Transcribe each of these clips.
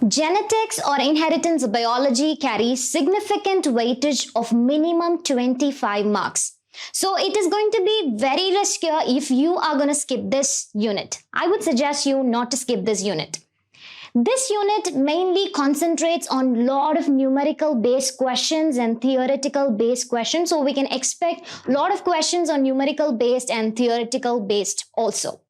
Genetics or inheritance biology carries significant weightage of minimum 25 marks. So it is going to be very riskier if you are going to skip this unit. I would suggest you not to skip this unit. This unit mainly concentrates on a lot of numerical based questions and theoretical based questions. So we can expect a lot of questions on numerical based and theoretical based also.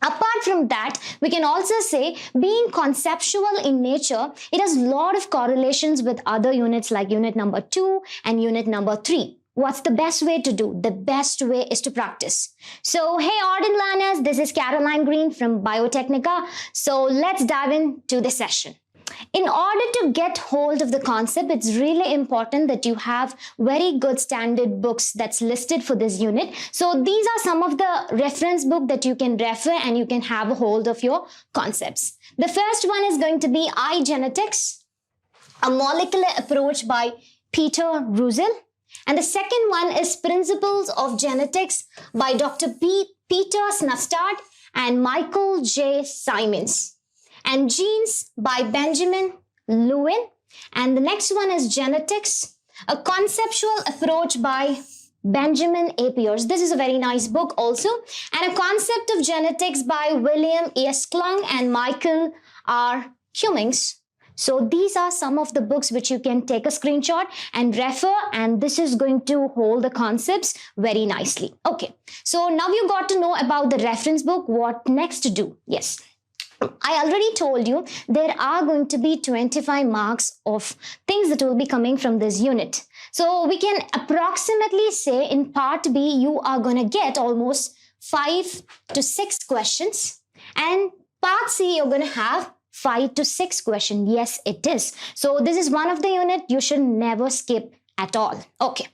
Apart from that, we can also say being conceptual in nature, it has a lot of correlations with other units like unit number 2 and unit number 3. What's the best way to do? The best way is to practice. So, hey ardent learners, this is Caroline Green from Biotechnica. So let's dive into the session. In order to get hold of the concept, it's really important that you have very good standard books that's listed for this unit. So these are some of the reference book that you can refer and you can have a hold of your concepts. The first one is going to be iGenetics, a molecular approach by Peter Russell. And the second one is Principles of Genetics by Dr. Peter Snustad and Michael J. Simons. And Genes by Benjamin Lewin. And the next one is Genetics, a conceptual approach by Benjamin A. Pierce. This is a very nice book also. And a concept of genetics by William S. Klung and Michael R. Cummings. So these are some of the books which you can take a screenshot and refer, and this is going to hold the concepts very nicely. Okay, so now you got to know about the reference book. What next to do? Yes. I already told you there are going to be 25 marks of things that will be coming from this unit. So we can approximately say in part B, you are going to get almost 5 to 6 questions. And part C, you're going to have 5 to 6 questions. Yes, it is. So this is one of the unit you should never skip at all. Okay.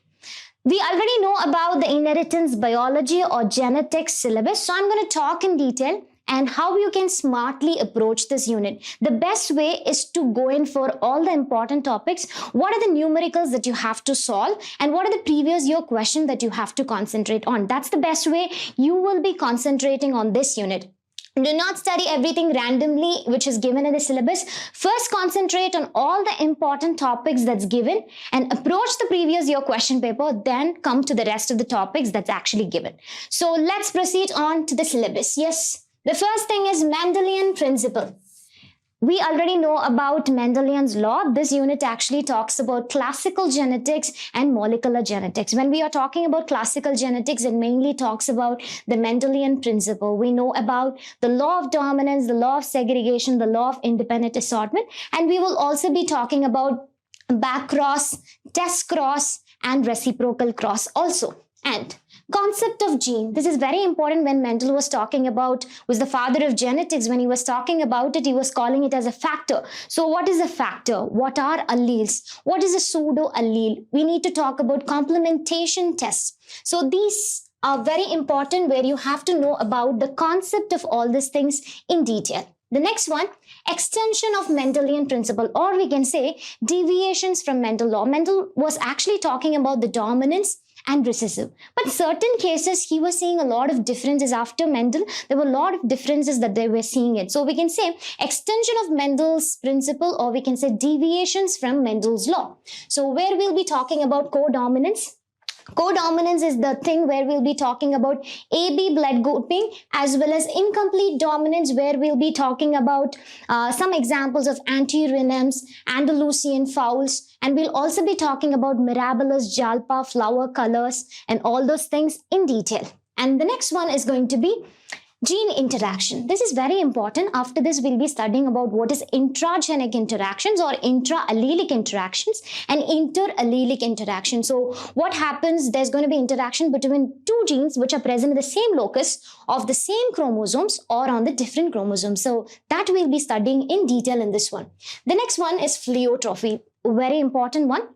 We already know about the inheritance biology or genetics syllabus. So I'm going to talk in detail and how you can smartly approach this unit. The best way is to go in for all the important topics. What are the numericals that you have to solve? And what are the previous year questions that you have to concentrate on? That's the best way you will be concentrating on this unit. Do not study everything randomly which is given in the syllabus. First, concentrate on all the important topics that's given and approach the previous year question paper, then come to the rest of the topics that's actually given. So let's proceed on to the syllabus. Yes, the first thing is Mendelian principle. We already know about Mendelian's law. This unit actually talks about classical genetics and molecular genetics. When we are talking about classical genetics, it mainly talks about the Mendelian principle. We know about the law of dominance, the law of segregation, the law of independent assortment, and we will also be talking about back cross, test cross, and reciprocal cross also. And concept of gene. This is very important when Mendel was talking about, was the father of genetics. When he was talking about it, he was calling it as a factor. So what is a factor? What are alleles? What is a pseudo allele? We need to talk about complementation tests. So these are very important where you have to know about the concept of all these things in detail. The next one, extension of Mendelian principle, or we can say deviations from Mendel law. Mendel was actually talking about the dominance and recessive. But certain cases, he was seeing a lot of differences after Mendel. There were a lot of differences that they were seeing it. So we can say extension of Mendel's principle, or we can say deviations from Mendel's law. So where we'll be talking about codominance. Codominance is the thing where we'll be talking about AB blood grouping, as well as incomplete dominance, where we'll be talking about some examples of antirrhinums, Andalusian fowls, and we'll also be talking about Mirabilis, Jalpa, flower colors, and all those things in detail. And the next one is going to be gene interaction. This is very important. After this, we'll be studying about what is intragenic interactions or intra-allelic interactions and interallelic interactions. So what happens, there's going to be interaction between two genes which are present in the same locus of the same chromosomes or on the different chromosomes. So that we'll be studying in detail in this one. The next one is pleiotrophy, a very important one.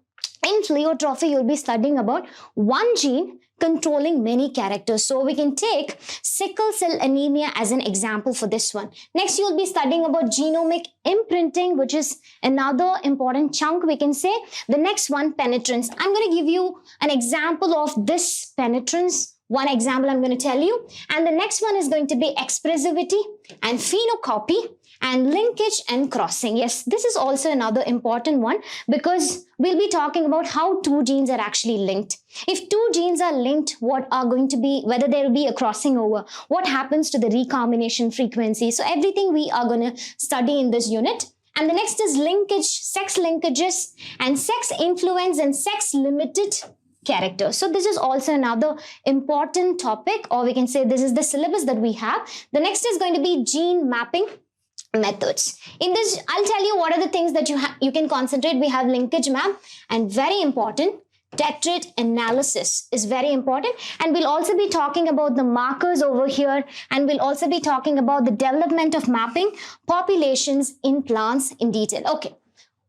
In pleiotrophy, you'll be studying about one gene controlling many characters. So we can take sickle cell anemia as an example for this one. Next, you'll be studying about genomic imprinting, which is another important chunk, we can say. The next one, penetrance. I'm going to give you an example of this penetrance. One example I'm going to tell you. And the next one is going to be expressivity and phenocopy. And linkage and crossing. Yes, this is also another important one because we'll be talking about how two genes are actually linked. If two genes are linked, what are going to be, whether there will be a crossing over, what happens to the recombination frequency. So everything we are going to study in this unit. And the next is linkage, sex linkages, and sex influence and sex limited characters. So this is also another important topic, or we can say this is the syllabus that we have. The next is going to be gene mapping methods. In this, I'll tell you what are the things that you can concentrate. We have linkage map, and very important, tetrad analysis is very important. And we'll also be talking about the markers over here, and we'll also be talking about the development of mapping populations in plants in detail. Okay.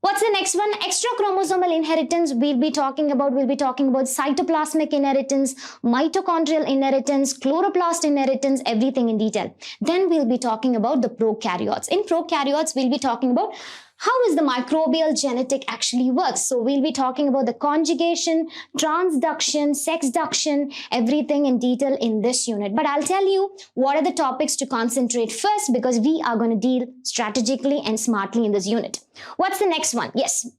What's the next one? Extra chromosomal inheritance. We'll be talking about cytoplasmic inheritance, mitochondrial inheritance, chloroplast inheritance, everything in detail. Then we'll be talking about the prokaryotes. In prokaryotes, we'll be talking about how is the microbial genetic actually works. So we'll be talking about the conjugation, transduction, sexduction, everything in detail in this unit. But I'll tell you what are the topics to concentrate first, because we are going to deal strategically and smartly in this unit. What's the next one? Yes,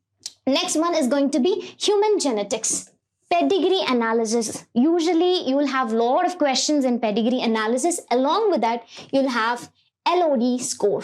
next one is going to be human genetics. Pedigree analysis. Usually you will have a lot of questions in pedigree analysis. Along with that, you'll have LOD score.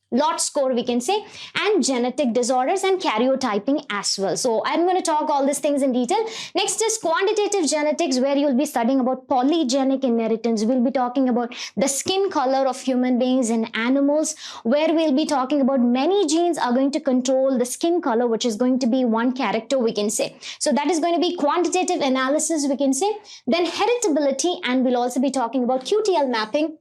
Lot score, we can say, and genetic disorders and karyotyping as well. So I'm going to talk all these things in detail. Next is quantitative genetics, where you'll be studying about polygenic inheritance. We'll be talking about the skin color of human beings and animals, where we'll be talking about many genes are going to control the skin color, which is going to be one character, we can say. So that is going to be quantitative analysis, we can say. Then heritability, and we'll also be talking about QTL mapping.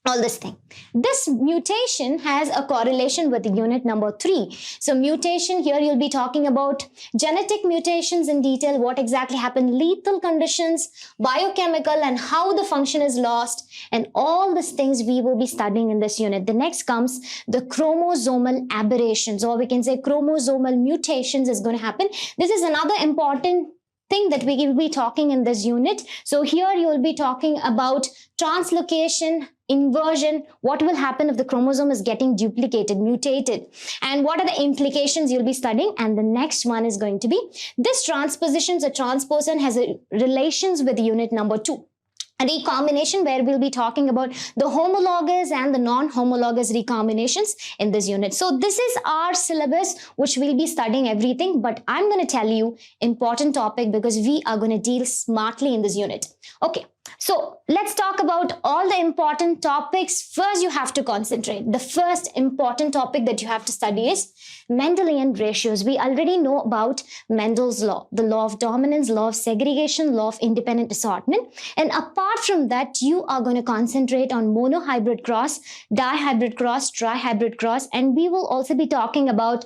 All this thing. This mutation has a correlation with unit number 3. So mutation, here you'll be talking about genetic mutations in detail, what exactly happened, lethal conditions, biochemical, and how the function is lost, and all these things we will be studying in this unit. The next comes the chromosomal aberrations, or we can say chromosomal mutations is going to happen. This is another important thing that we will be talking in this unit. So here you will be talking about translocation, inversion, what will happen if the chromosome is getting duplicated, mutated, and what are the implications you'll be studying. And the next one is going to be this transpositions, a transposon has a relations with unit number 2. A recombination, where we'll be talking about the homologous and the non-homologous recombinations in this unit. So this is our syllabus, which we'll be studying everything, but I'm going to tell you important topic because we are going to deal smartly in this unit. Okay. So let's talk about all the important topics. First, you have to concentrate. The first important topic that you have to study is Mendelian ratios. We already know about Mendel's law, the law of dominance, law of segregation, law of independent assortment. And apart from that, you are going to concentrate on monohybrid cross, dihybrid cross, trihybrid cross, and we will also be talking about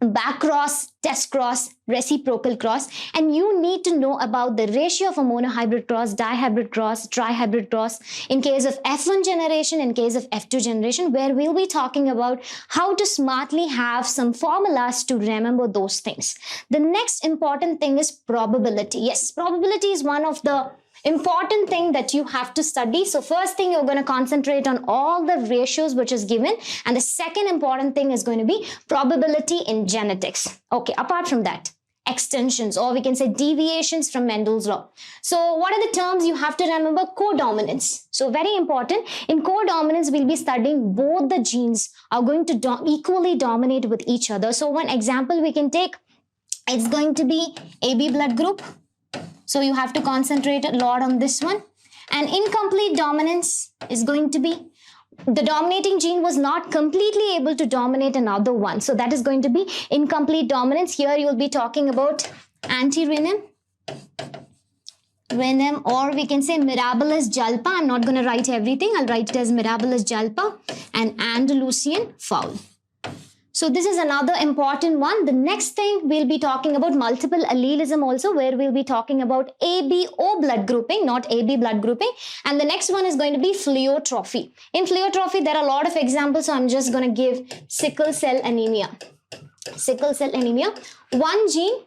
back cross, test cross, reciprocal cross, and you need to know about the ratio of a monohybrid cross, dihybrid cross, trihybrid cross in case of F1 generation, in case of F2 generation, where we'll be talking about how to smartly have some formulas to remember those things. The next important thing is probability. Yes, probability is one of the important thing that you have to study. So first thing, you're going to concentrate on all the ratios which is given, and the second important thing is going to be probability in genetics. Okay, apart from that, extensions, or we can say deviations from Mendel's law. So what are the terms you have to remember? Codominance. So very important. In codominance, we'll be studying both the genes are going to equally dominate with each other. So one example we can take, it's going to be AB blood group. So you have to concentrate a lot on this one. And incomplete dominance is going to be the dominating gene was not completely able to dominate another one. So that is going to be incomplete dominance. Here you will be talking about anti-renin, renin, or we can say mirabilis jalpa. I'm not going to write everything. I'll write it as mirabilis jalpa and Andalusian fowl. So this is another important one. The next thing we'll be talking about multiple allelism also, where we'll be talking about ABO blood grouping, not AB blood grouping. And the next one is going to be pleiotrophy. In pleiotrophy, there are a lot of examples, so I'm just going to give sickle cell anemia. Sickle cell anemia. One gene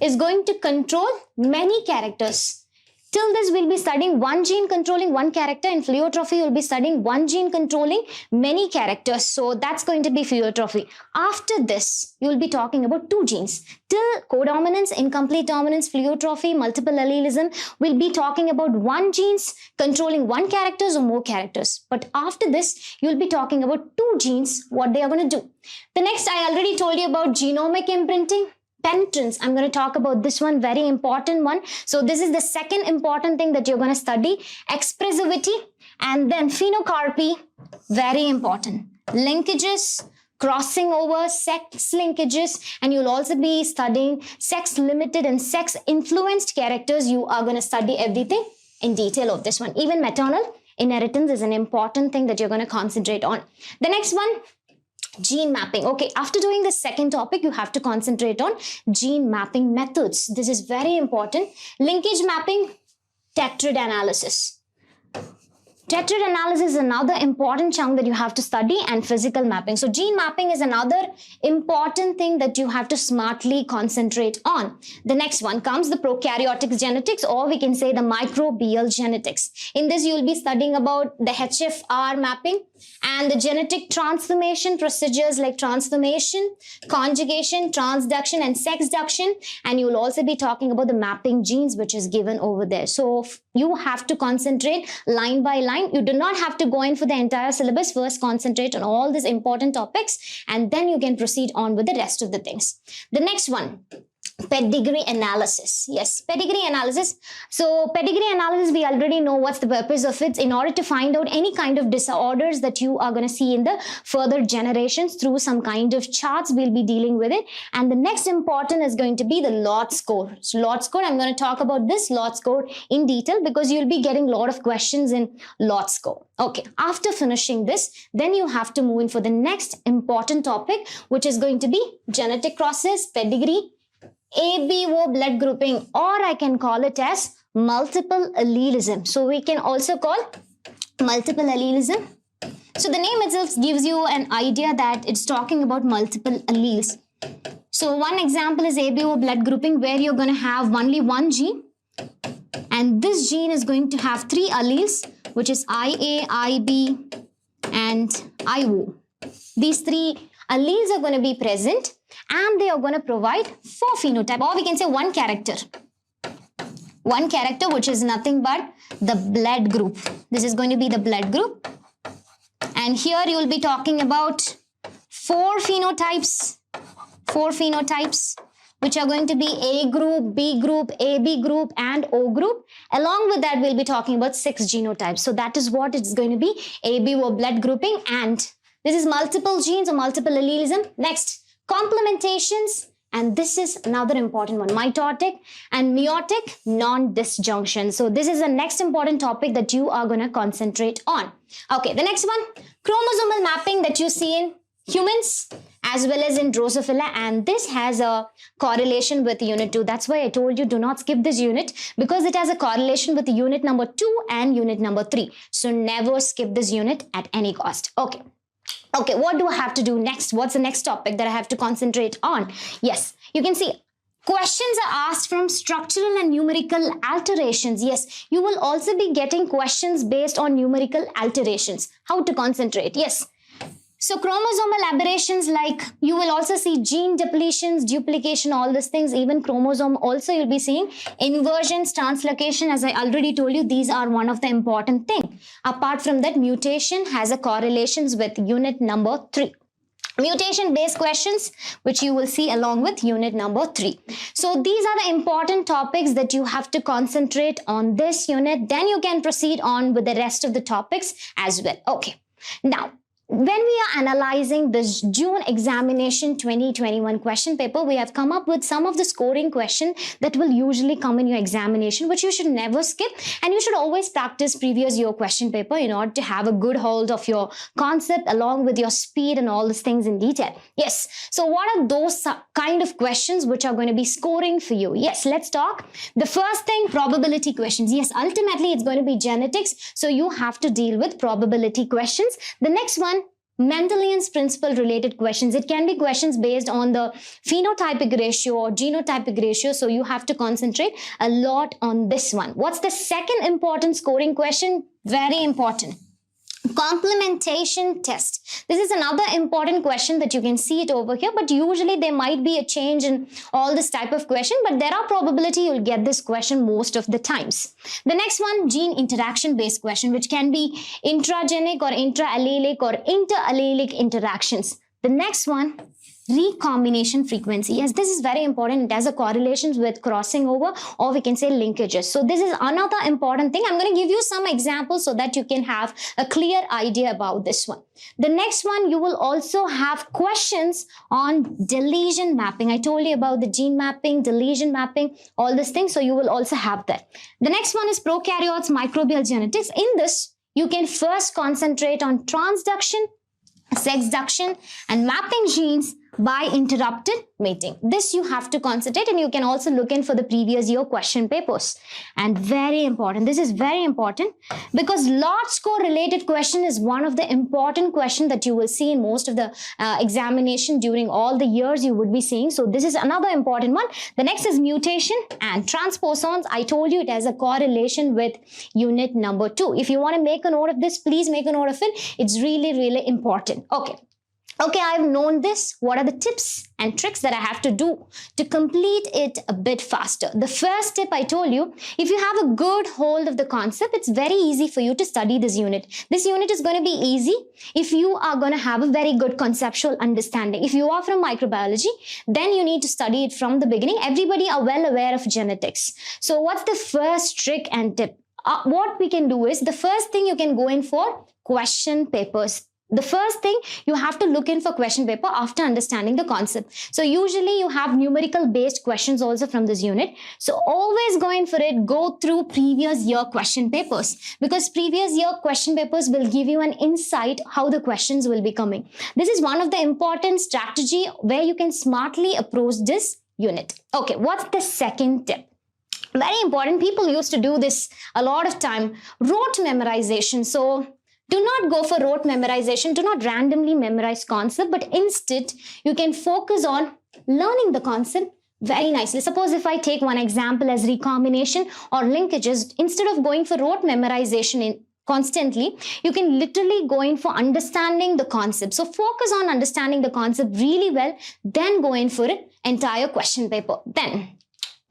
is going to control many characters. Till this, we'll be studying one gene controlling one character. In pleiotropy, you'll be studying one gene controlling many characters. So that's going to be pleiotropy. After this, you'll be talking about two genes. Till codominance, incomplete dominance, pleiotropy, multiple allelism, we'll be talking about one genes controlling one characters or more characters. But after this, you'll be talking about two genes, what they are going to do. The next, I already told you about genomic imprinting. Penetrance, I'm going to talk about this one, very important one. So this is the second important thing that you're going to study. Expressivity, and then phenocarpy, very important. Linkages, crossing over, sex linkages, and you'll also be studying sex limited and sex influenced characters. You are going to study everything in detail of this one. Even maternal inheritance is an important thing that you're going to concentrate on. The next one, gene mapping. Okay, after doing the second topic, you have to concentrate on gene mapping methods. This is very important. Linkage mapping, tetrad analysis. Tetrad analysis is another important chunk that you have to study, and physical mapping. So gene mapping is another important thing that you have to smartly concentrate on. The next one comes the prokaryotic genetics, or we can say the microbial genetics. In this, you will be studying about the HFR mapping and the genetic transformation procedures like transformation, conjugation, transduction, and sexduction. And you will also be talking about the mapping genes, which is given over there. So you have to concentrate line by line. You do not have to go in for the entire syllabus. First, concentrate on all these important topics, and then you can proceed on with the rest of the things. The next one, pedigree analysis. Yes, pedigree analysis. So pedigree analysis, we already know what's the purpose of it. In order to find out any kind of disorders that you are going to see in the further generations through some kind of charts, we'll be dealing with it. And the next important is going to be the lot score. So lot score, I'm going to talk about this lot score in detail because you'll be getting a lot of questions in lot score. Okay, after finishing this, then you have to move in for the next important topic, which is going to be genetic crosses, pedigree, ABO blood grouping, or I can call it as multiple allelism. So we can also call multiple allelism. So the name itself gives you an idea that it's talking about multiple alleles. So one example is ABO blood grouping, where you're going to have only one gene, and this gene is going to have three alleles, which is IA, IB, and IO. These three alleles are going to be present, and they are going to provide four phenotype, or we can say one character. One character, which is nothing but the blood group. This is going to be the blood group. And here you will be talking about four phenotypes, which are going to be A group, B group, AB group, and O group. Along with that, we'll be talking about 6 genotypes. So that is what it's going to be, AB or blood grouping. And this is multiple genes or multiple allelism. Next, complementations, and this is another important one, mitotic and meiotic non-disjunction. So this is the next important topic that you are going to concentrate on. Okay, the next one, chromosomal mapping that you see in humans as well as in Drosophila, and this has a correlation with unit 2. That's why I told you do not skip this unit, because it has a correlation with unit number 2 and unit number 3. So never skip this unit at any cost. Okay, what do I have to do next? What's the next topic that I have to concentrate on? Yes, you can see questions are asked from structural and numerical alterations. Yes, you will also be getting questions based on numerical alterations. How to concentrate? Yes. So chromosomal aberrations, like you will also see gene depletions, duplication, all these things, even chromosome also you'll be seeing. Inversions, translocation, as I already told you, these are one of the important thing. Apart from that, mutation has a correlations with unit number 3. Mutation based questions, which you will see along with unit number 3. So these are the important topics that you have to concentrate on this unit. Then you can proceed on with the rest of the topics as well. Okay, now, when we are analyzing this June examination 2021 question paper, we have come up with some of the scoring questions that will usually come in your examination, which you should never skip, and you should always practice previous year question paper in order to have a good hold of your concept along with your speed and all these things in detail. Yes, so what are those kind of questions which are going to be scoring for you? Yes, let's talk. The first thing, probability questions. Yes, ultimately it's going to be genetics, so you have to deal with probability questions. The next one, Mendelian's principle related questions. It can be questions based on the phenotypic ratio or genotypic ratio. So you have to concentrate a lot on this one. What's the second important scoring question? Very important. Complementation test. This is another important question that you can see it over here, but usually there might be a change in all this type of question, but there are probability you'll get this question most of the times. The next one, gene interaction based question, which can be intragenic or intraallelic or interallelic interactions. The next one, recombination frequency. Yes, this is very important. It has a correlation with crossing over, or we can say linkages. So this is another important thing. I'm going to give you some examples so that you can have a clear idea about this one. The next one, you will also have questions on deletion mapping. I told you about the gene mapping, deletion mapping, all these things. So you will also have that. The next one is prokaryotes, microbial genetics. In this, you can first concentrate on transduction, sexduction, and mapping genes by interrupted mating. This you have to concentrate, and you can also look in for the previous year question papers. And very important, this is very important because lot score related question is one of the important question that you will see in most of the examination during all the years you would be seeing. So this is another important one. The next is mutation and transposons. I told you it has a correlation with unit number 2. If you want to make a note of this, please make a note of it. It's really, really important. Okay, I've known this. What are the tips and tricks that I have to do to complete it a bit faster? The first tip I told you, if you have a good hold of the concept, it's very easy for you to study this unit. This unit is going to be easy if you are going to have a very good conceptual understanding. If you are from microbiology, then you need to study it from the beginning. Everybody are well aware of genetics. So what's the first trick and tip? What we can do is, the first thing you can go in for question papers. The first thing, you have to look in for question paper after understanding the concept. So usually you have numerical based questions also from this unit. So always go in for it, go through previous year question papers, because previous year question papers will give you an insight how the questions will be coming. This is one of the important strategy where you can smartly approach this unit. Okay, what's the second tip? Very important. People used to do this a lot of time, rote memorization. So do not go for rote memorization. Do not randomly memorize concept, but instead you can focus on learning the concept very nicely. Suppose if I take one example as recombination or linkages, instead of going for rote memorization constantly, you can literally go in for understanding the concept. So focus on understanding the concept really well, then go in for an entire question paper. Then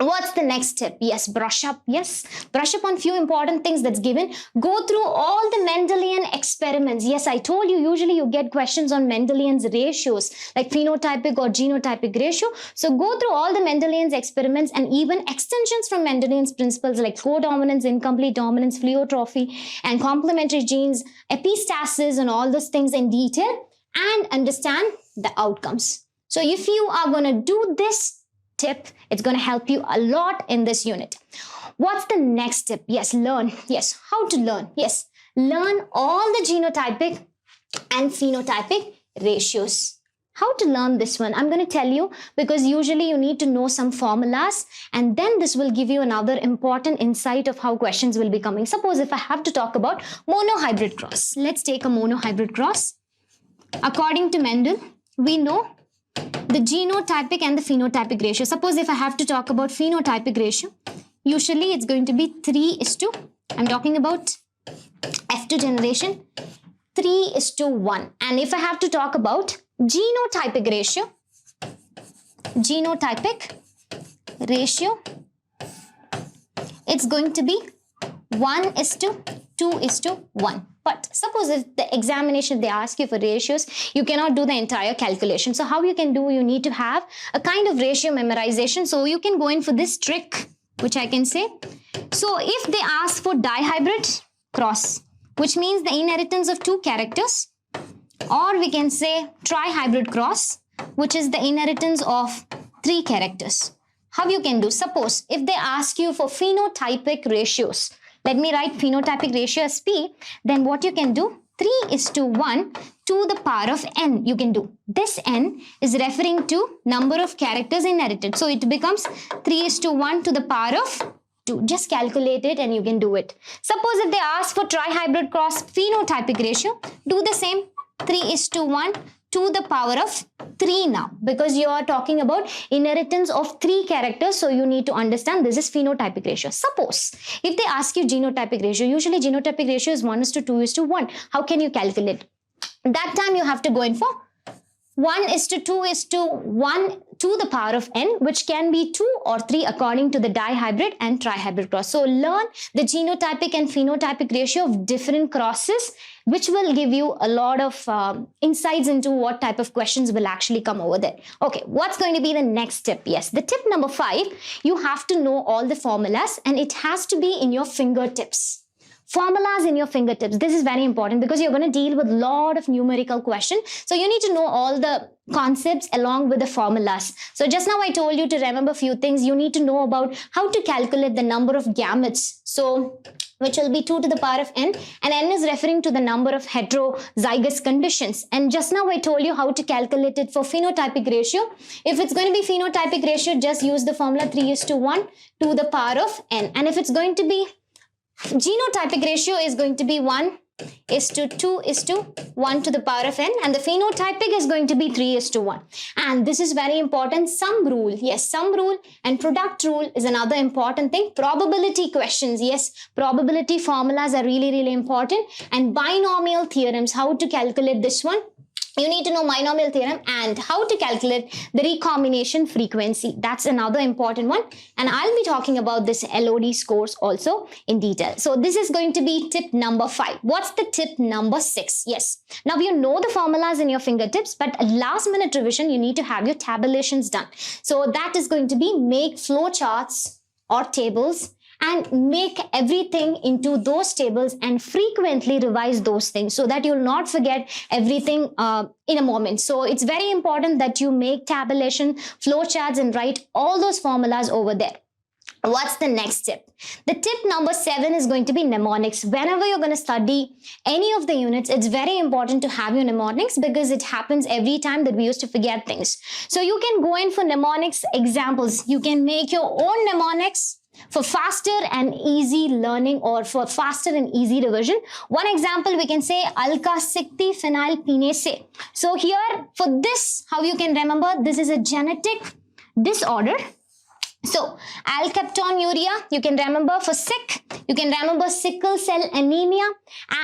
what's the next tip? Yes, brush up. Yes, brush up on few important things that's given. Go through all the Mendelian experiments. Yes, I told you, usually you get questions on Mendelian's ratios, like phenotypic or genotypic ratio. So go through all the Mendelian's experiments and even extensions from Mendelian's principles like codominance, incomplete dominance, pleiotropy, and complementary genes, epistasis, and all those things in detail, and understand the outcomes. So if you are going to do this tip, it's going to help you a lot in this unit. What's the next tip? Yes, learn. Yes, how to learn? Yes, learn all the genotypic and phenotypic ratios. How to learn this one? I'm going to tell you, because usually you need to know some formulas, and then this will give you another important insight of how questions will be coming. Suppose if I have to talk about monohybrid cross. Let's take a monohybrid cross. According to Mendel, we know the genotypic and the phenotypic ratio. Suppose if I have to talk about phenotypic ratio, usually it's going to be 3:, I'm talking about F2 generation, 3:1. And if I have to talk about genotypic ratio, it's going to be 1:2:1. But suppose if the examination, they ask you for ratios, you cannot do the entire calculation. So how you can do, you need to have a kind of ratio memorization. So you can go in for this trick, which I can say. So if they ask for dihybrid cross, which means the inheritance of 2 characters, or we can say trihybrid cross, which is the inheritance of 3 characters. How you can do? Suppose if they ask you for phenotypic ratios, let me write phenotypic ratio as P, then what you can do, 3:1 to the power of n you can do. This n is referring to number of characters inherited. So it becomes 3:1 to the power of 2. Just calculate it and you can do it. Suppose if they ask for trihybrid cross phenotypic ratio, do the same. 3:1 to the power of 3 now, because you are talking about inheritance of 3 characters, so you need to understand this is phenotypic ratio. Suppose if they ask you genotypic ratio, usually genotypic ratio is 1:2:1. How can you calculate? That time you have to go in for 1:2:1 to the power of n, which can be 2 or 3 according to the dihybrid and trihybrid cross. So learn the genotypic and phenotypic ratio of different crosses, which will give you a lot of insights into what type of questions will actually come over there. Okay, what's going to be the next tip? Yes, the tip number 5, you have to know all the formulas and it has to be in your fingertips. Formulas in your fingertips. This is very important because you're going to deal with a lot of numerical questions. So you need to know all the concepts along with the formulas. So just now I told you to remember a few things. You need to know about how to calculate the number of gametes. So which will be 2 to the power of n, and n is referring to the number of heterozygous conditions. And just now I told you how to calculate it for phenotypic ratio. If it's going to be phenotypic ratio, just use the formula 3:1 to the power of n. And if it's going to be genotypic ratio, is going to be 1:2:1 to the power of n, and the phenotypic is going to be 3:1. And this is very important. Sum rule, yes, sum rule and product rule is another important thing. Probability questions, yes, probability formulas are really important. And binomial theorems, how to calculate this one. You need to know binomial theorem and how to calculate the recombination frequency. That's another important one. And I'll be talking about this LOD scores also in detail. So this is going to be tip number 5. What's the tip number 6? Yes. Now you know the formulas in your fingertips, but last minute revision, you need to have your tabulations done. So that is going to be make flowcharts or tables and make everything into those tables and frequently revise those things so that you'll not forget everything in a moment. So it's very important that you make tabulation, flowcharts and write all those formulas over there. What's the next tip? The tip number 7 is going to be mnemonics. Whenever you're going to study any of the units, it's very important to have your mnemonics because it happens every time that we used to forget things. So you can go in for mnemonics examples. You can make your own mnemonics for faster and easy learning or for faster and easy revision. One example we can say alka-sikti phenylpenase. So here for this, how you can remember, this is a genetic disorder. So alkaptonuria, you can remember for sick, you can remember sickle cell anemia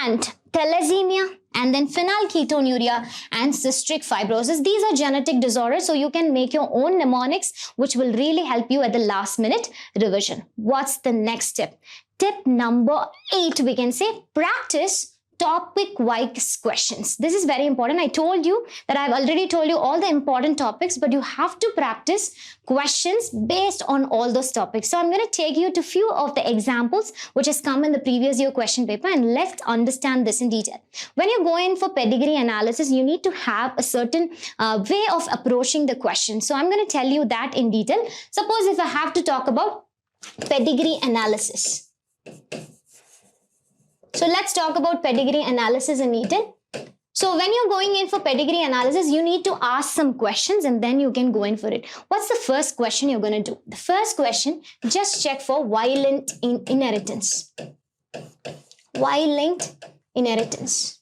and thalassemia, and then phenylketonuria and cystic fibrosis. These are genetic disorders, so you can make your own mnemonics, which will really help you at the last minute revision. What's the next tip? Tip number 8, we can say practice topic-wise questions. This is very important. I told you that I've already told you all the important topics, but you have to practice questions based on all those topics. So I'm going to take you to few of the examples which has come in the previous year question paper, and let's understand this in detail. When you go in for pedigree analysis, you need to have a certain way of approaching the question. So I'm going to tell you that in detail. Suppose if I have to talk about pedigree analysis. So let's talk about pedigree analysis in detail. So when you're going in for pedigree analysis, you need to ask some questions and then you can go in for it. What's the first question you're going to do? The first question, just check for Y-linked inheritance. Y-linked inheritance.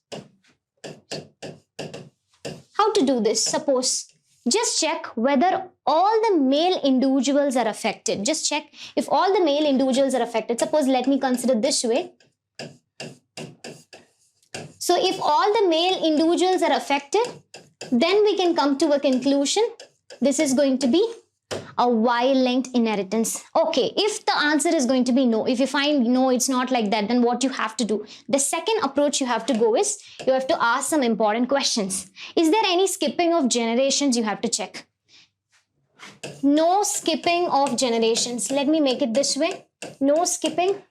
How to do this? Suppose, just check whether all the male individuals are affected. Just check if all the male individuals are affected. Suppose, let me consider this way. So if all the male individuals are affected, then we can come to a conclusion. This is going to be a Y-linked inheritance. Okay, if the answer is going to be no, if you find no, it's not like that, then what you have to do? The second approach you have to go is, you have to ask some important questions. Is there any skipping of generations? You have to check. No skipping of generations. Let me make it this way. No skipping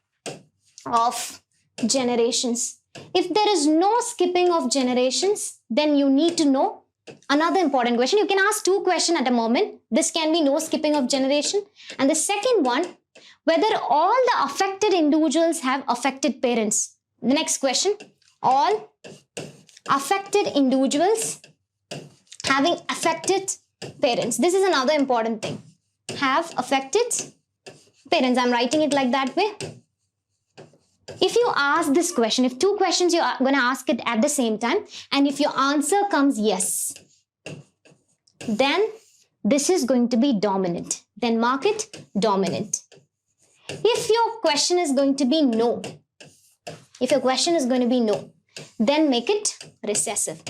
of generations. If there is no skipping of generations, then you need to know another important question. You can ask 2 questions at a moment. This can be no skipping of generation. And the second one, whether all the affected individuals have affected parents. The next question, all affected individuals having affected parents. This is another important thing. Have affected parents. I'm writing it like that way. If you ask this question, if two questions you are going to ask it at the same time, and if your answer comes yes, then this is going to be dominant. Then mark it dominant. If your question is going to be no, then make it recessive.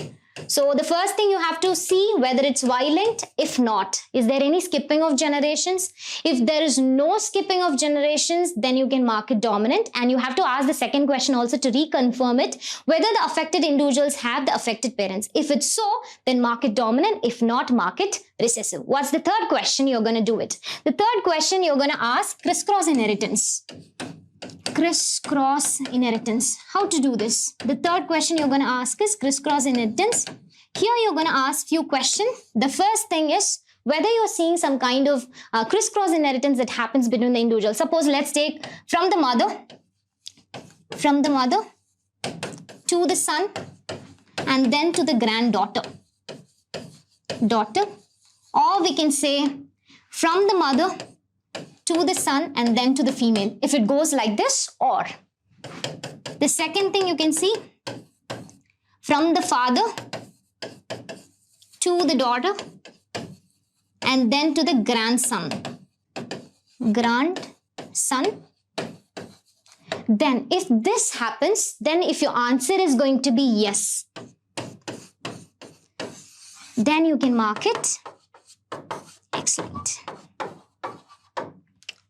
So the first thing you have to see whether it's Y-linked. If not, is there any skipping of generations? If there is no skipping of generations, then you can mark it dominant, and you have to ask the second question also to reconfirm it, whether the affected individuals have the affected parents. If it's so, then mark it dominant. If not, mark it recessive. What's the third question? You're going to do it. The third question you're going to ask crisscross inheritance. Crisscross inheritance. How to do this? The third question you're going to ask is crisscross inheritance. Here you're going to ask few questions. The first thing is whether you're seeing some kind of crisscross inheritance that happens between the individuals. Suppose let's take from the mother to the son and then to the granddaughter. Or we can say from the mother to the son and then to the female, if it goes like this. Or the second thing you can see, from the father to the daughter and then to the grandson. Then if this happens, then if your answer is going to be yes, then you can mark it excellent.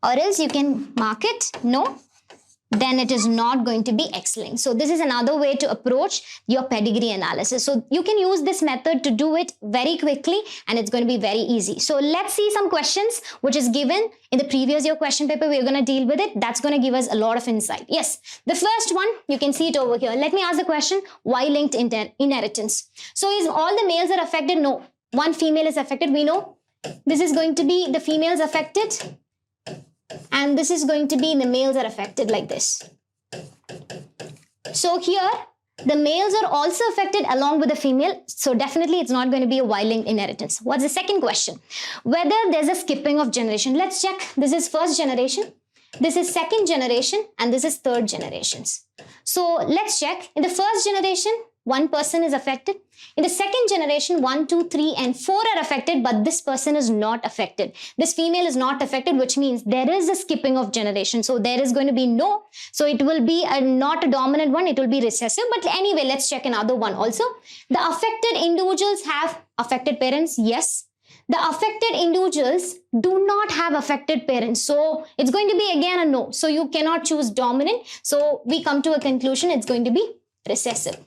Or else you can mark it no, then it is not going to be excellent. So this is another way to approach your pedigree analysis. So you can use this method to do it very quickly, and it's going to be very easy. So let's see some questions which is given in the previous year question paper. We're going to deal with it. That's going to give us a lot of insight. Yes, the first one, you can see it over here. Let me ask the question, Y-linked inheritance. So is all the males are affected? No. One female is affected. We know this is going to be the females affected, and this is going to be the males are affected like this. So here the males are also affected along with the female. So definitely it's not going to be a Y-linked inheritance. What's the second question? Whether there's a skipping of generation. Let's check. This is first generation, this is second generation, and this is third generations. So let's check. In the first generation, one person is affected. In the second generation, 1, 2, 3, and 4 are affected, but this person is not affected. This female is not affected, which means there is a skipping of generation. So there is going to be no. So it will be not a dominant one. It will be recessive. But anyway, let's check another one also. The affected individuals have affected parents. Yes. The affected individuals do not have affected parents. So it's going to be again a no. So you cannot choose dominant. So we come to a conclusion. It's going to be recessive.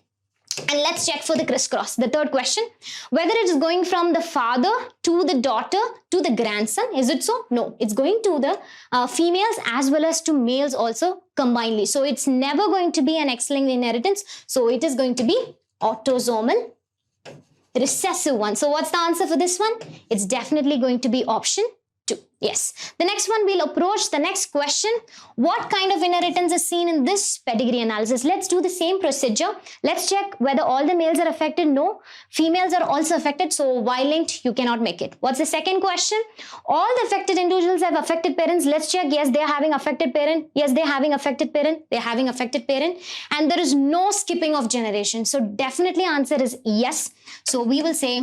And let's check for the crisscross. The third question, whether it is going from the father to the daughter to the grandson. Is it so? No, it's going to the females as well as to males also combinedly. So it's never going to be an X-linked inheritance. So it is going to be autosomal recessive one. So what's the answer for this one? It's definitely going to be option 2. Yes. The next one, we'll approach the next question. What kind of inheritance is seen in this pedigree analysis? Let's do the same procedure. Let's check whether all the males are affected. No. Females are also affected. So Y-linked, you cannot make it. What's the second question? All the affected individuals have affected parents. Let's check. Yes, they're having affected parent. Yes, they're having affected parent. They're having affected parent. And there is no skipping of generation. So definitely answer is yes. So we will say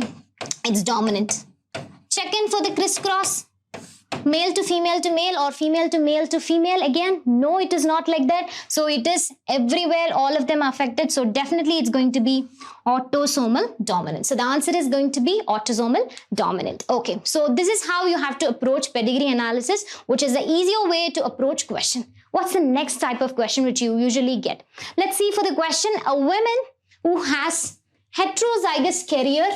it's dominant. Check in for the crisscross. Male to female to male or female to male to female. Again, no, it is not like that. So it is everywhere, all of them are affected. So definitely it's going to be autosomal dominant. So the answer is going to be autosomal dominant. Okay, so this is how you have to approach pedigree analysis, which is the easier way to approach question. What's the next type of question which you usually get? Let's see for the question, a woman who has heterozygous carrier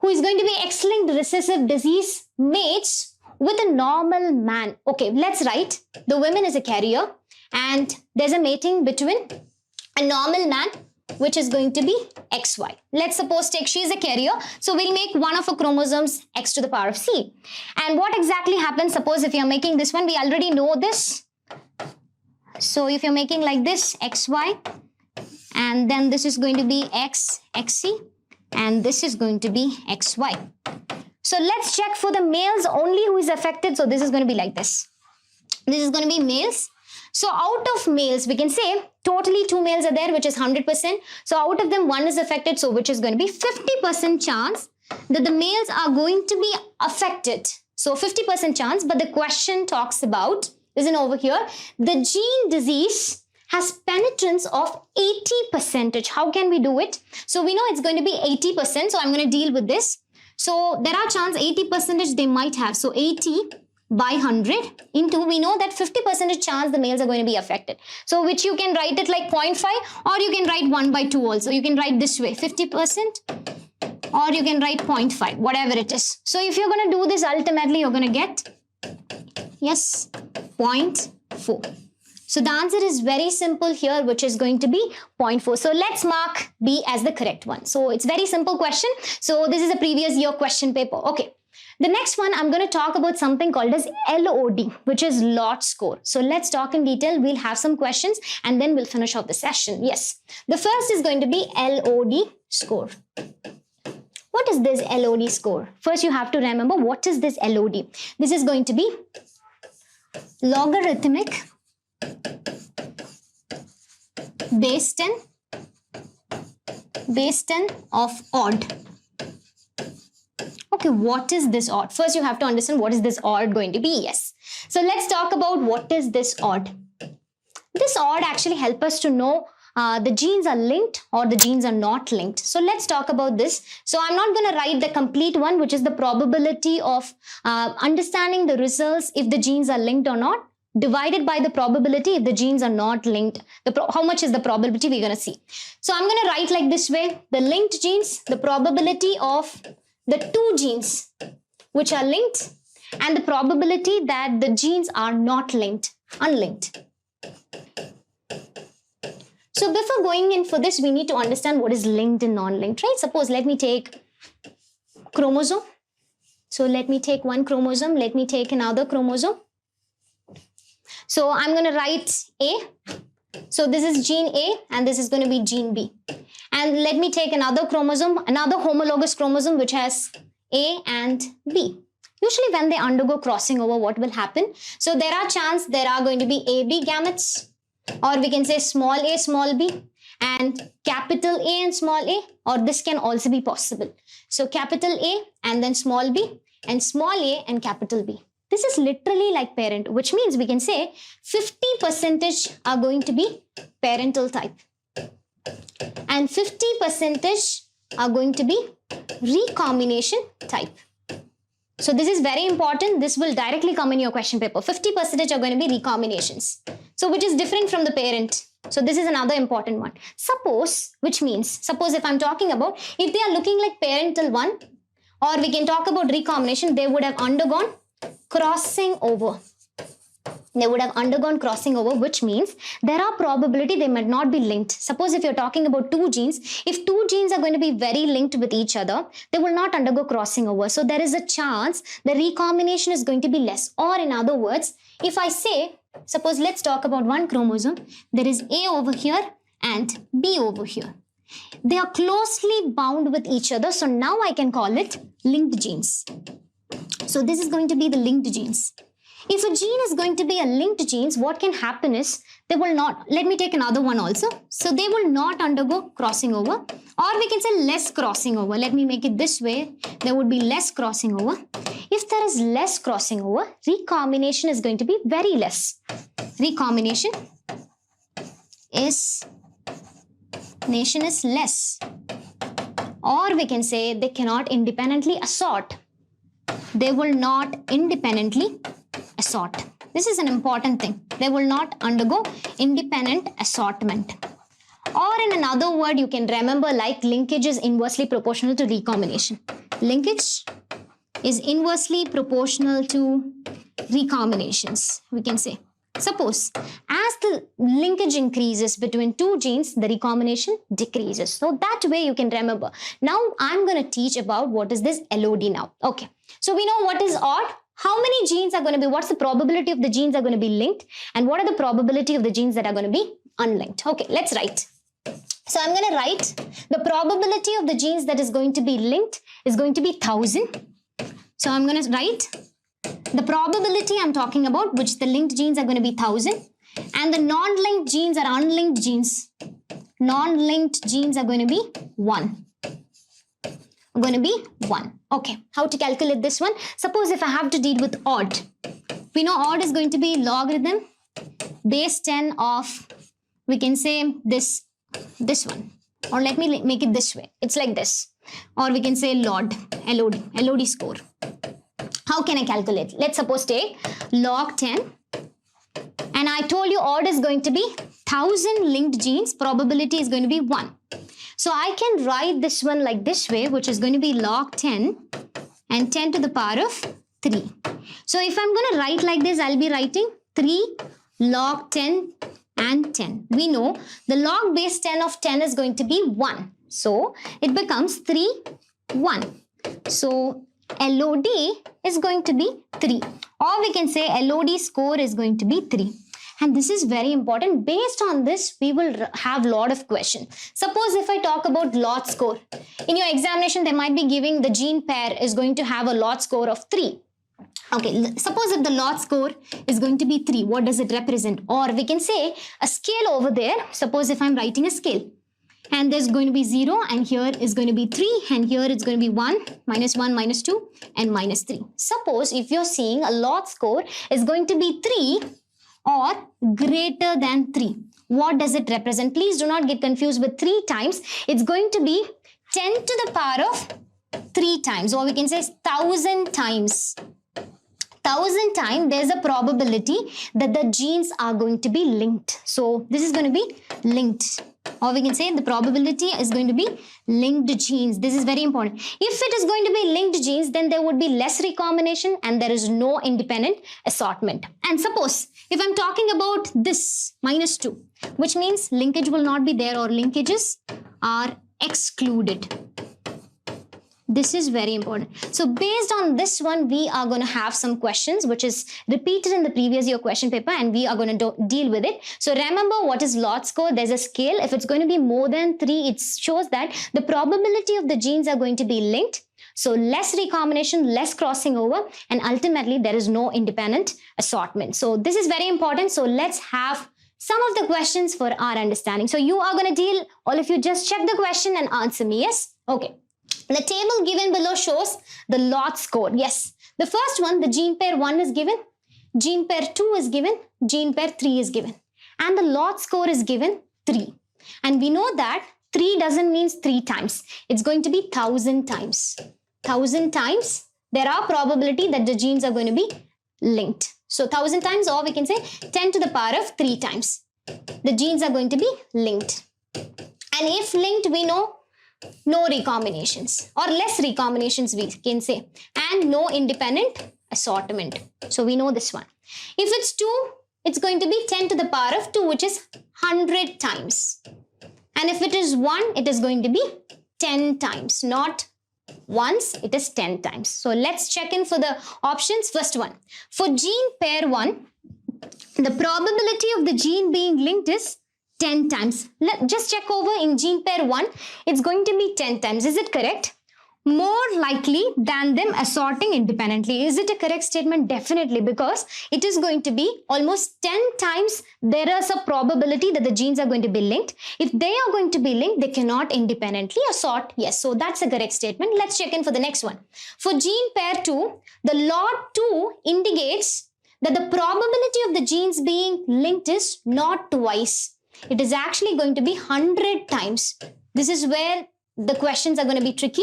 who is going to be X-linked recessive disease mates with a normal man. Okay, let's write the woman is a carrier and there's a mating between a normal man, which is going to be XY. Let's suppose she is a carrier. So we'll make one of her chromosomes X to the power of C. And what exactly happens? Suppose if you're making this one, we already know this. So if you're making like this, XY, and then this is going to be XC, and this is going to be XY. So let's check for the males only who is affected. So this is going to be like this. This is going to be males. So out of males, we can say totally 2 males are there, which is 100%. So out of them, 1 is affected. So which is going to be 50% chance that the males are going to be affected. So 50% chance, but the question talks about, isn't over here, the gene disease has penetrance of 80%. How can we do it? So we know it's going to be 80%. So I'm going to deal with this. So there are chance 80% they might have. So 80 by 100 into, we know that 50% chance the males are going to be affected. So which you can write it like 0.5, or you can write 1 by 2 also. You can write this way, 50%, or you can write 0.5, whatever it is. So if you're going to do this, ultimately you're going to get, yes, 0.4. So the answer is very simple here, which is going to be 0.4. So let's mark B as the correct one. So it's very simple question. So this is a previous year question paper. Okay. The next one, I'm going to talk about something called as LOD, which is lot score. So let's talk in detail. We'll have some questions and then we'll finish off the session. Yes. The first is going to be LOD score. What is this LOD score? First, you have to remember what is this LOD. This is going to be logarithmic base 10 of odd. Okay, what is this odd? First, you have to understand what is this odd going to be. Yes. So let's talk about what is this odd. This odd actually helps us to know the genes are linked or the genes are not linked. So let's talk about this. So I'm not going to write the complete one, which is the probability of understanding the results if the genes are linked or not, divided by the probability if the genes are not linked. How much is the probability we're going to see. So I'm going to write like this way. The linked genes, the probability of the 2 genes which are linked, and the probability that the genes are not linked, unlinked. So before going in for this, we need to understand what is linked and non-linked, right? Suppose let me take chromosome. So let me take one chromosome. Let me take another chromosome. So I'm going to write A. So this is gene A and this is going to be gene B. And let me take another chromosome, another homologous chromosome which has A and B. Usually when they undergo crossing over, what will happen? So there are chances there are going to be AB gametes, or we can say small a, small b, and capital A and small a, or this can also be possible. So capital A and then small b, and small a and capital B. This is literally like parent, which means we can say 50% are going to be parental type and 50% are going to be recombination type. So this is very important. This will directly come in your question paper. 50% are going to be recombinations. So which is different from the parent. So this is another important one. Suppose, which means, suppose if I'm talking about, if they are looking like parental one, or we can talk about recombination, they would have undergone crossing over. They would have undergone crossing over, which means there are probability they might not be linked. Suppose if you're talking about 2 genes, if 2 genes are going to be very linked with each other, they will not undergo crossing over. So there is a chance the recombination is going to be less. Or in other words, if I say, suppose let's talk about one chromosome, there is A over here and B over here. They are closely bound with each other. So now I can call it linked genes. So this is going to be the linked genes. If a gene is going to be a linked genes, what can happen is they will not, let me take another one also. So they will not undergo crossing over, or we can say less crossing over. Let me make it this way. There would be less crossing over. If there is less crossing over, recombination is going to be very less. Recombination is less. Or we can say they cannot independently assort. They will not independently assort. This is an important thing. They will not undergo independent assortment. Or in another word, you can remember like linkage is inversely proportional to recombination. Linkage is inversely proportional to recombinations, we can say. Suppose as the linkage increases between 2 genes, the recombination decreases. So that way you can remember. Now I'm going to teach about what is this LOD now. Okay. So we know what is odd. How many genes are going to be, what's the probability of the genes are going to be linked, and what are the probability of the genes that are going to be unlinked? Okay, let's write. So I'm going to write the probability of the genes that is going to be linked is going to be 1000. So I'm going to write the probability I'm talking about, which the linked genes are going to be 1000. And the non-linked genes are unlinked genes. Non-linked genes are going to be 1. Going to be 1. Okay, how to calculate this one? Suppose if I have to deal with odd. We know odd is going to be logarithm base 10 of, we can say this one. Or let me make it this way. It's like this. Or we can say LOD score. How can I calculate? Let's suppose take log 10. And I told you odd is going to be 1000 linked genes. Probability is going to be 1. So I can write this one like this way, which is going to be log 10 and 10 to the power of 3. So if I'm going to write like this, I'll be writing 3 log 10 and 10. We know the log base 10 of 10 is going to be 1. So it becomes 3, 1. So LOD is going to be 3. Or we can say LOD score is going to be 3. And this is very important. Based on this, we will have a lot of questions. Suppose if I talk about lot score. In your examination, they might be giving the gene pair is going to have a lot score of 3. Okay, suppose if the lot score is going to be 3, what does it represent? Or we can say a scale over there. Suppose if I'm writing a scale. And there's going to be 0 and here is going to be 3 and here it's going to be 1, minus 2 and minus 3. Suppose if you're seeing a lot score is going to be 3 or greater than 3. What does it represent? Please do not get confused with 3 times. It's going to be 10 to the power of 3 times, or we can say 1000 times. 1000 times there's a probability that the genes are going to be linked. So this is going to be linked. Or we can say the probability is going to be linked genes. This is very important. If it is going to be linked genes, then there would be less recombination and there is no independent assortment. And suppose if I'm talking about this minus 2, which means linkage will not be there or linkages are excluded. This is very important. So based on this one, we are going to have some questions which is repeated in the previous year question paper and we are going to deal with it. So remember what is lot score? There's a scale. If it's going to be more than 3, it shows that the probability of the genes are going to be linked. So less recombination, less crossing over, and ultimately there is no independent assortment. So this is very important. So let's have some of the questions for our understanding. So you are going to deal, all of you just check the question and answer me. Yes? Okay. The table given below shows the lot score. Yes. The first one, the gene pair 1 is given, gene pair 2 is given, gene pair 3 is given. And the lot score is given 3. And we know that 3 doesn't mean 3 times. It's going to be 1000 times. 1000 times, there are probability that the genes are going to be linked. So 1000 times, or we can say 10 to the power of 3 times. The genes are going to be linked. And if linked, we know no recombinations or less recombinations we can say, and no independent assortment. So we know this one. If it's 2, it's going to be 10 to the power of 2, which is 100 times. And if it is 1, it is going to be 10 times, not once, it is 10 times. So let's check in for the options. First one, for gene pair 1, the probability of the gene being linked is 10 times. Just check over in gene pair 1, it's going to be 10 times. Is it correct? More likely than them assorting independently. Is it a correct statement? Definitely, because it is going to be almost 10 times there is a probability that the genes are going to be linked. If they are going to be linked, they cannot independently assort. Yes, so that's a correct statement. Let's check in for the next one. For gene pair 2, the lot 2 indicates that the probability of the genes being linked is not twice. It is actually going to be 100 times. This is where the questions are going to be tricky.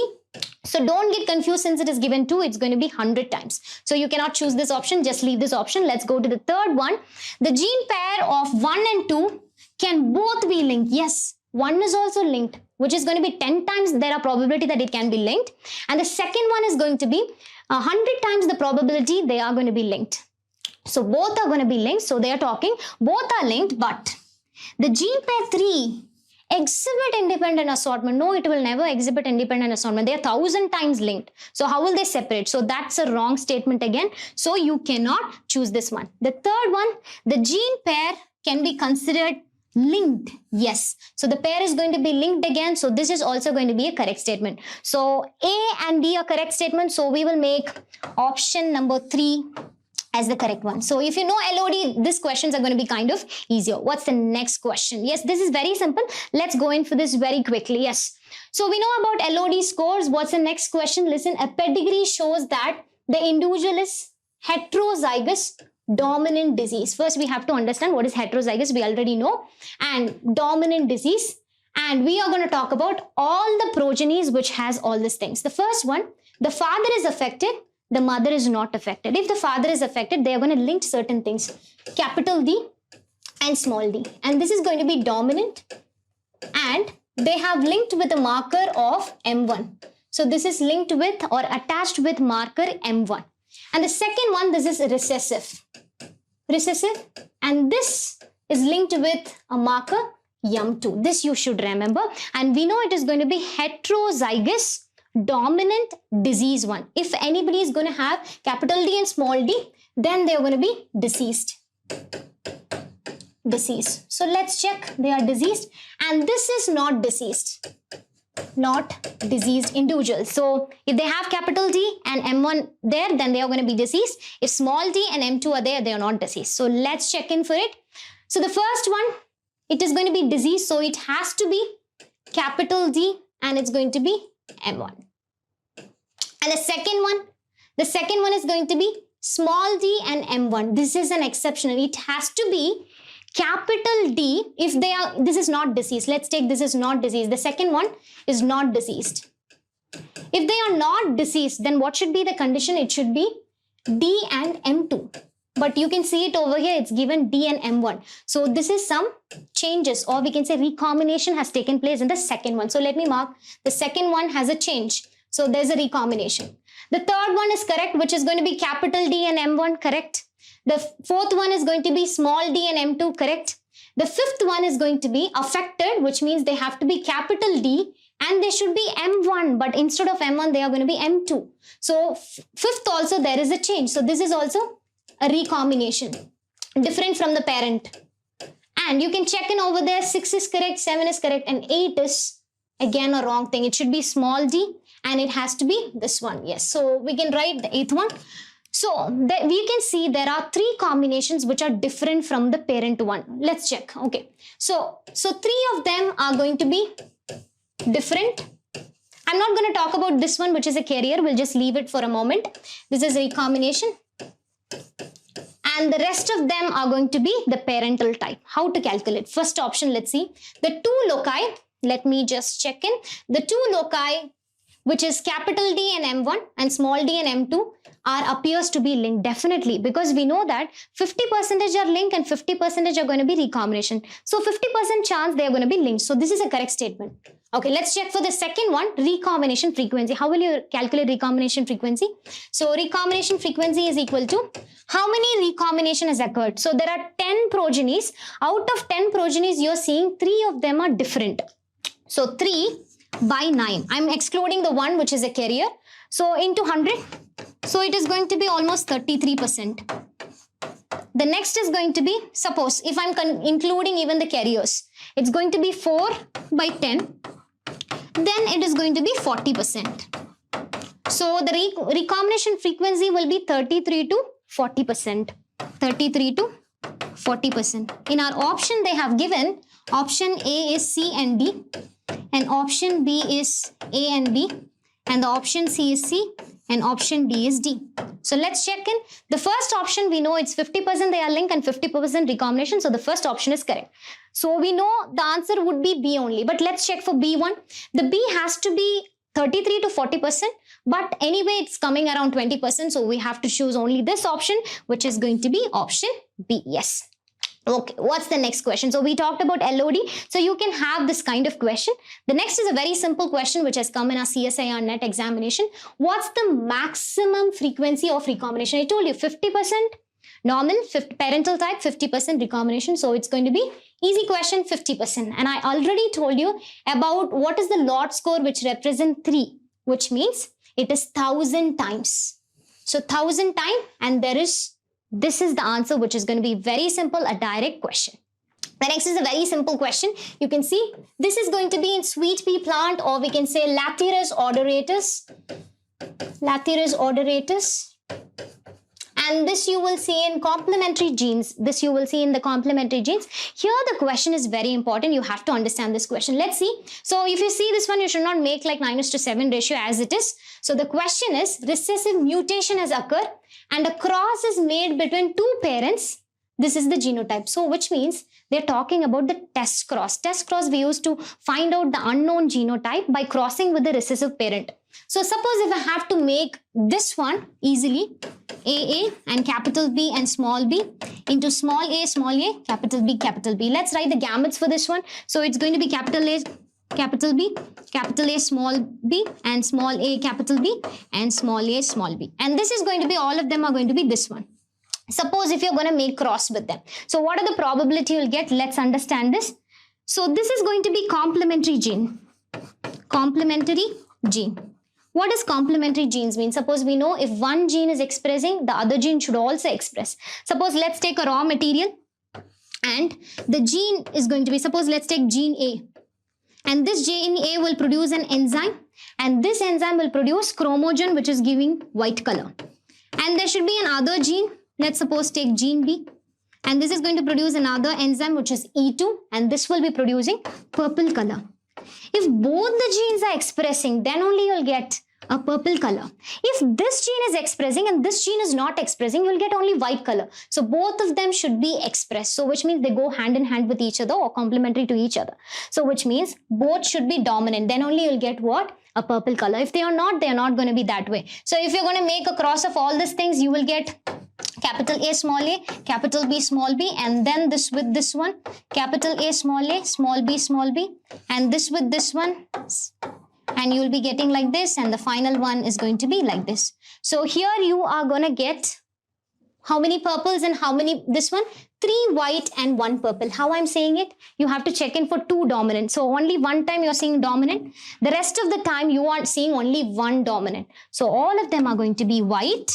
So don't get confused, since it is given 2, it's going to be 100 times. So you cannot choose this option, just leave this option. Let's go to the third one. The gene pair of 1 and 2 can both be linked. Yes, 1 is also linked, which is going to be 10 times there are probability that it can be linked. And the second one is going to be 100 times the probability they are going to be linked. So both are going to be linked. So they are talking, both are linked, but the gene pair 3 exhibit independent assortment. No, it will never exhibit independent assortment. They are 1000 times linked. So how will they separate? So that's a wrong statement again. So you cannot choose this one. The third one, the gene pair can be considered linked. Yes. So the pair is going to be linked again. So this is also going to be a correct statement. So A and D are correct statements. So we will make option number 3 as the correct one. So if you know LOD, these questions are going to be kind of easier. What's the next question? Yes, this is very simple. Let's go in for this very quickly. Yes. So we know about LOD scores. What's the next question? Listen, a pedigree shows that the individual is heterozygous dominant disease. First, we have to understand what is heterozygous. We already know. And dominant disease. And we are going to talk about all the progenies which has all these things. The first one, the father is affected, the mother is not affected. If the father is affected, they are going to link certain things, capital D and small d. And this is going to be dominant, and they have linked with a marker of M1. So this is linked with or attached with marker M1. And the second one, this is recessive. Recessive, and this is linked with a marker M2. This you should remember. And we know it is going to be heterozygous dominant disease one. If anybody is going to have capital D and small d, then they are going to be deceased. Deceased. So let's check they are deceased, and this is not deceased. Not diseased individual. So if they have capital D and M1 there, then they are going to be deceased. If small d and M2 are there, they are not deceased. So let's check in for it. So the first one, it is going to be disease. So it has to be capital D and it's going to be M1. And the second one is going to be small d and M1. This is an exceptional. It has to be capital D if they are, this is not deceased. Let's take this is not deceased. The second one is not deceased. If they are not deceased, then what should be the condition? It should be D and M2. But you can see it over here, it's given D and M1. So this is some changes, or we can say recombination has taken place in the second one. So let me mark the second one has a change. So there's a recombination. The third one is correct, which is going to be capital D and M1, correct. The fourth one is going to be small d and M2, correct. The fifth one is going to be affected, which means they have to be capital D and they should be M1, but instead of M1, they are going to be M2. So fifth also there is a change. So this is also a recombination, different from the parent. And you can check in over there, 6 is correct, 7 is correct, and 8 is again a wrong thing. It should be small d and it has to be this one. Yes, so we can write the 8th one. So we can see there are 3 combinations which are different from the parent one. Let's check. Okay, so 3 of them are going to be different. I'm not going to talk about this one, which is a carrier. We'll just leave it for a moment. This is recombination. And the rest of them are going to be the parental type. How to calculate? First option, let's see. The 2 loci, let me just check in. The 2 loci, which is capital D and M1 and small d and M2 appears to be linked, definitely, because we know that 50% are linked and 50% are going to be recombination. So 50% chance they are going to be linked. So this is a correct statement. Okay, let's check for the second one, recombination frequency. How will you calculate recombination frequency? So recombination frequency is equal to how many recombination has occurred. So there are 10 progenies. Out of 10 progenies, you're seeing 3 of them are different. So 3 by 9. I'm excluding the one which is a carrier. So into 100. So it is going to be almost 33%. The next is going to be, suppose if I'm including even the carriers, it's going to be 4 by 10. Then it is going to be 40%. So the recombination frequency will be 33 to 40%. 33 to 40%. In our option, they have given option A is C and D, and option B is A and B, and the option C is C, and option D is D. So let's check in. The first option, we know it's 50% they are linked and 50% recombination. So the first option is correct. So we know the answer would be B only. But let's check for B1. The B has to be 33 to 40%. But anyway, it's coming around 20%. So we have to choose only this option, which is going to be option B. Yes. Okay, what's the next question? So we talked about LOD. So you can have this kind of question. The next is a very simple question which has come in our CSIR net examination. What's the maximum frequency of recombination? I told you 50% normal, parental type, 50% recombination. So it's going to be easy question, 50%. And I already told you about what is the lot score which represents 3, which means it is 1000 times. So 1000 times, and this is the answer, which is going to be very simple, a direct question. The next is a very simple question. You can see this is going to be in sweet pea plant, or we can say Lathyrus odoratus. Lathyrus odoratus. And and this you will see in complementary genes. This you will see in the complementary genes. Here the question is very important. You have to understand this question. Let's see. So if you see this one, you should not make like 9:7 ratio as it is. So the question is, recessive mutation has occurred and a cross is made between two parents. This is the genotype. So which means they're talking about the test cross. Test cross we used to find out the unknown genotype by crossing with the recessive parent. So suppose if I have to make this one easily, AA and capital B and small b into small a, capital B, capital B. Let's write the gametes for this one. So it's going to be capital A, capital B, capital A, small b, and small a, capital B, and small a, small b. And this is going to be, all of them are going to be this one. Suppose if you're going to make cross with them. So what are the probability you'll get? Let's understand this. So this is going to be complementary gene. Complementary gene. What does complementary genes mean? Suppose we know if one gene is expressing, the other gene should also express. Suppose let's take a raw material and the gene is going to be, suppose let's take gene A. And this gene A will produce an enzyme and this enzyme will produce chromogen which is giving white color. And there should be another gene. Let's suppose take gene B. And this is going to produce another enzyme which is E2 and this will be producing purple color. If both the genes are expressing, then only you'll get a purple color. If this gene is expressing and this gene is not expressing, you'll get only white color. So both of them should be expressed. So which means they go hand in hand with each other or complementary to each other. So which means both should be dominant. Then only you'll get what? A purple color. If they are not going to be that way. So if you're going to make a cross of all these things, you will get capital A, capital B, small b, and then this with this one, capital A, small b, and this with this one, and you will be getting like this, and the final one is going to be like this. So here you are going to get how many purples and how many, this one, 3 white and 1 purple. How I'm saying it? You have to check in for 2 dominant. So only one time you're seeing dominant. The rest of the time you are seeing only 1 dominant. So all of them are going to be white.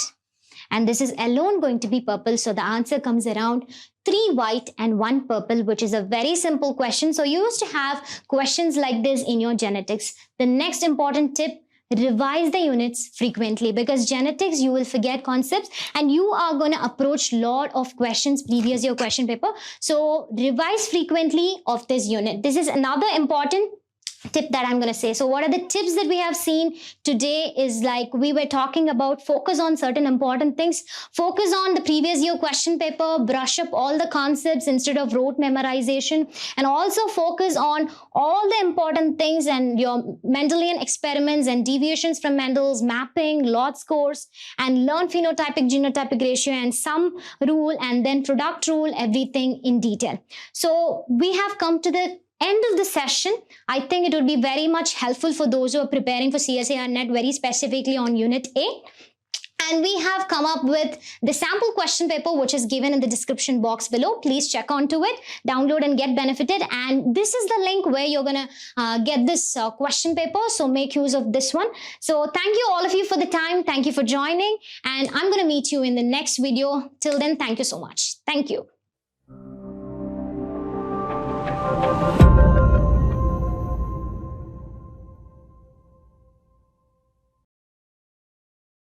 And this is alone going to be purple. So the answer comes around 3 white and 1 purple, which is a very simple question. So you used to have questions like this in your genetics. The next important tip, revise the units frequently, because genetics, you will forget concepts and you are going to approach lot of questions previous year question paper. So revise frequently of this unit. This is another important tip that I'm going to say. So what are the tips that we have seen today is like we were talking about focus on certain important things, focus on the previous year question paper, brush up all the concepts instead of rote memorization, and also focus on all the important things and your Mendelian experiments and deviations from Mendel's, mapping, lot scores, and learn phenotypic genotypic ratio and sum rule and then product rule, everything in detail. So we have come to the end of the session. I think it would be very much helpful for those who are preparing for CSIR net, very specifically on Unit A. And we have come up with the sample question paper, which is given in the description box below. Please check onto it, download and get benefited. And this is the link where you're going to get this question paper. So make use of this one. So thank you all of you for the time. Thank you for joining. And I'm going to meet you in the next video. Till then, thank you so much. Thank you.